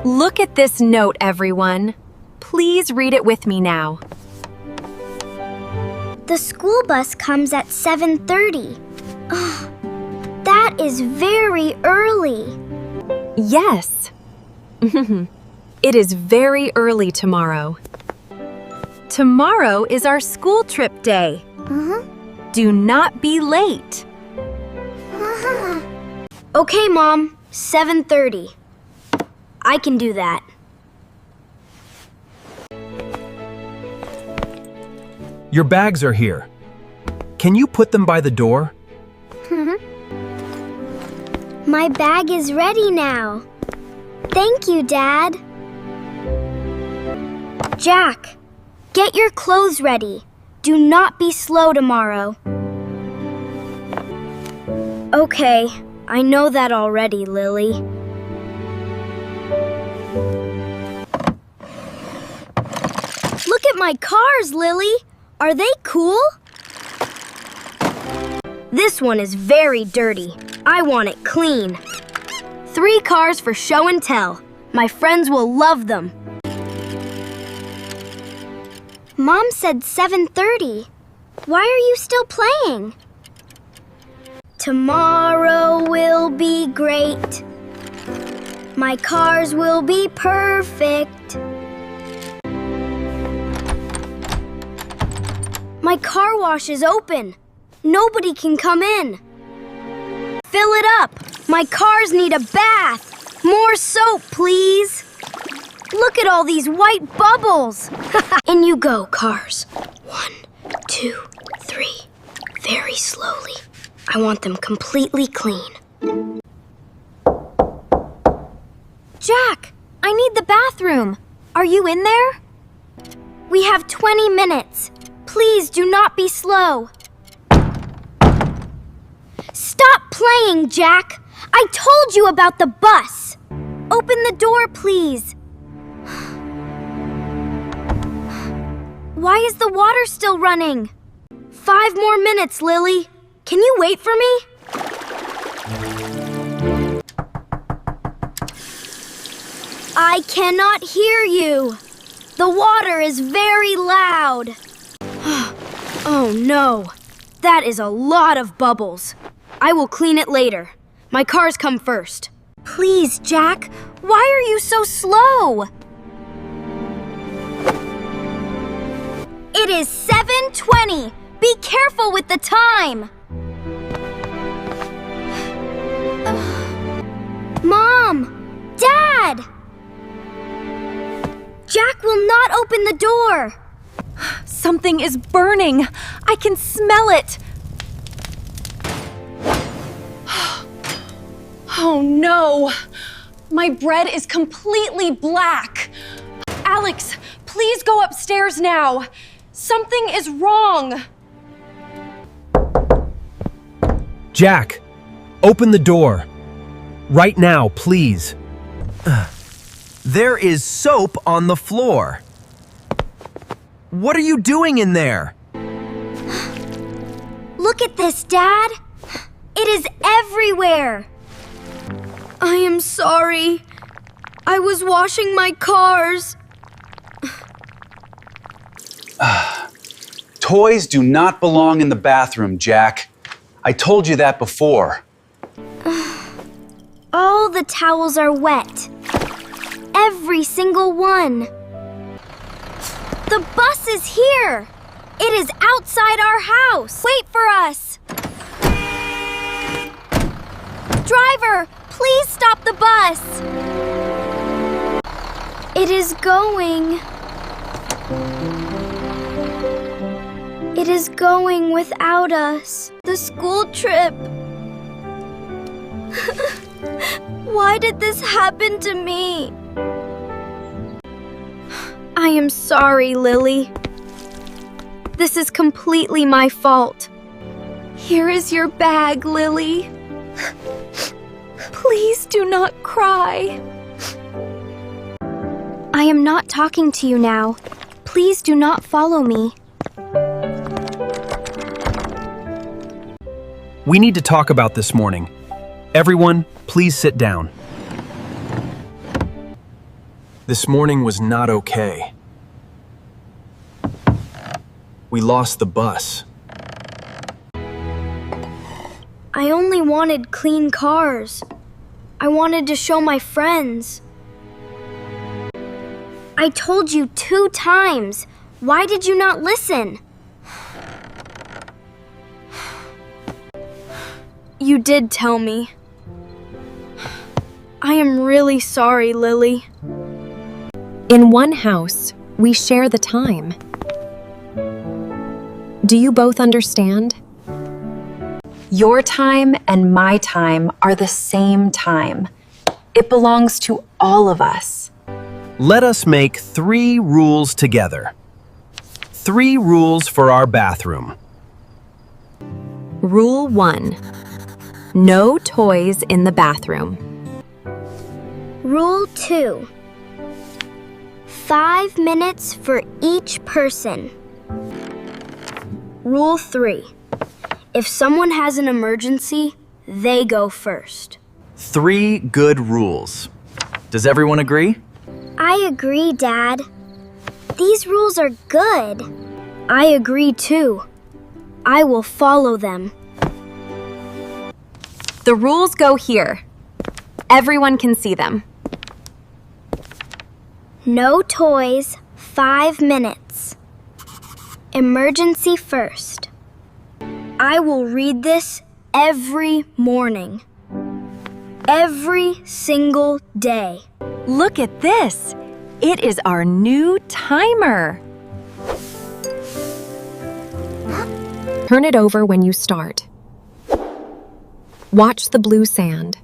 Look at this note, everyone. Please read it with me now. The school bus comes at 7:30. Oh, that is very early. Yes. It is very early tomorrow. Tomorrow is our school trip day. Do not be late. Okay, Mom. 7:30. I can do that. Your bags are here. Can you put them by the door? My bag is ready now. Thank you, Dad. Jack, get your clothes ready. Do not be slow tomorrow. Okay, I know that already, Lily. Look at my cars, Lily. Are they cool? This one is very dirty. I want it clean. 3 cars for show and tell. My friends will love them. Mom said 7:30. Why are you still playing? Tomorrow will be great. My cars will be perfect. My car wash is open. Nobody can come in. Fill it up. My cars need a bath. More soap, please. Look at all these white bubbles. In you go, cars. 1, 2, 3. Very slowly. I want them completely clean. Jack, I need the bathroom. Are you in there? We have 20 minutes. Please do not be slow. Stop playing, Jack. I told you about the bus. Open the door, please. Why is the water still running? 5 more minutes, Lily. Can you wait for me? I cannot hear you. The water is very loud. Oh no, that is a lot of bubbles. I will clean it later. My cars come first. Please, Jack, why are you so slow? It is 7:20. Be careful with the time. Mom! Dad! Jack will not open the door. Something is burning. I can smell it. Oh no! My bread is completely black. Alex, please go upstairs now. Something is wrong. Jack, open the door. Right now, please. There is soap on the floor. What are you doing in there? Look at this, Dad. It is everywhere. I am sorry. I was washing my cars. Toys do not belong in the bathroom, Jack. I told you that before. All the towels are wet. Every single one. The bus is here. It is outside our house. Wait for us. Driver, please stop the bus. It is going. It is going without us. The school trip. Why did this happen to me? I am sorry, Lily. This is completely my fault. Here is your bag, Lily. Please do not cry. I am not talking to you now. Please do not follow me. We need to talk about this morning. Everyone, please sit down. This morning was not okay. We lost the bus. I only wanted clean cars. I wanted to show my friends. I told you 2 times. Why did you not listen? You did tell me. I am really sorry, Lily. In one house, we share the time. Do you both understand? Your time and my time are the same time. It belongs to all of us. Let us make 3 rules together. 3 rules for our bathroom. Rule 1. No toys in the bathroom. Rule 2. 5 minutes for each person. Rule 3. If someone has an emergency, they go first. 3 good rules. Does everyone agree? I agree, Dad. These rules are good. I agree too. I will follow them. The rules go here. Everyone can see them. No toys, 5 minutes. Emergency first. I will read this every morning. Every single day. Look at this. It is our new timer. Turn it over when you start. Watch the blue sand.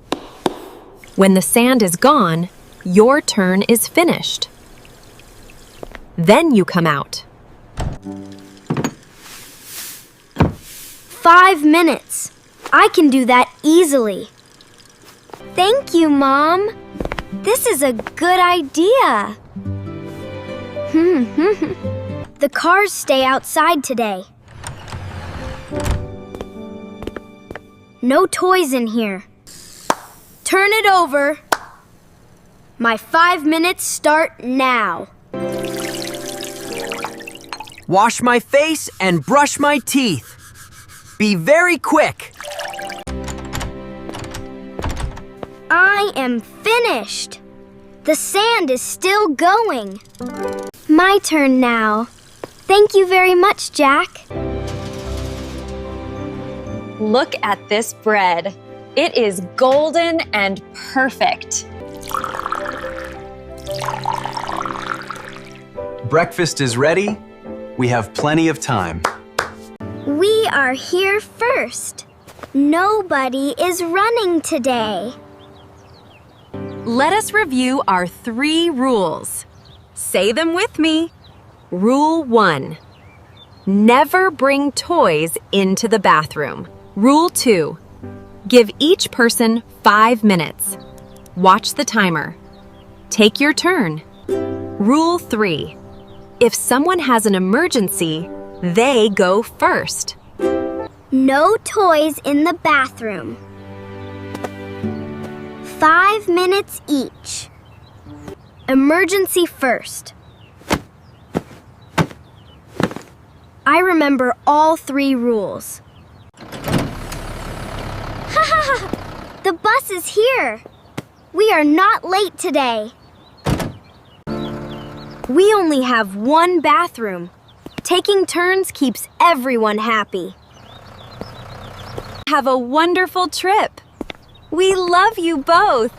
When the sand is gone, your turn is finished. Then you come out. 5 minutes. I can do that easily. Thank you, Mom. This is a good idea. The cars stay outside today. No toys in here. Turn it over. My 5 minutes start now. Wash my face and brush my teeth. Be very quick. I am finished. The sand is still going. My turn now. Thank you very much, Jack. Look at this bread. It is golden and perfect. Breakfast is ready. We have plenty of time. We are here first. Nobody is running today. Let us review our 3 rules. Say them with me. Rule 1. Never bring toys into the bathroom. Rule 2. Give each person 5 minutes. Watch the timer. Take your turn. Rule 3. If someone has an emergency, they go first. No toys in the bathroom. 5 minutes each. Emergency first. I remember all 3 rules. The bus is here. We are not late today. We only have 1 bathroom. Taking turns keeps everyone happy. Have a wonderful trip. We love you both.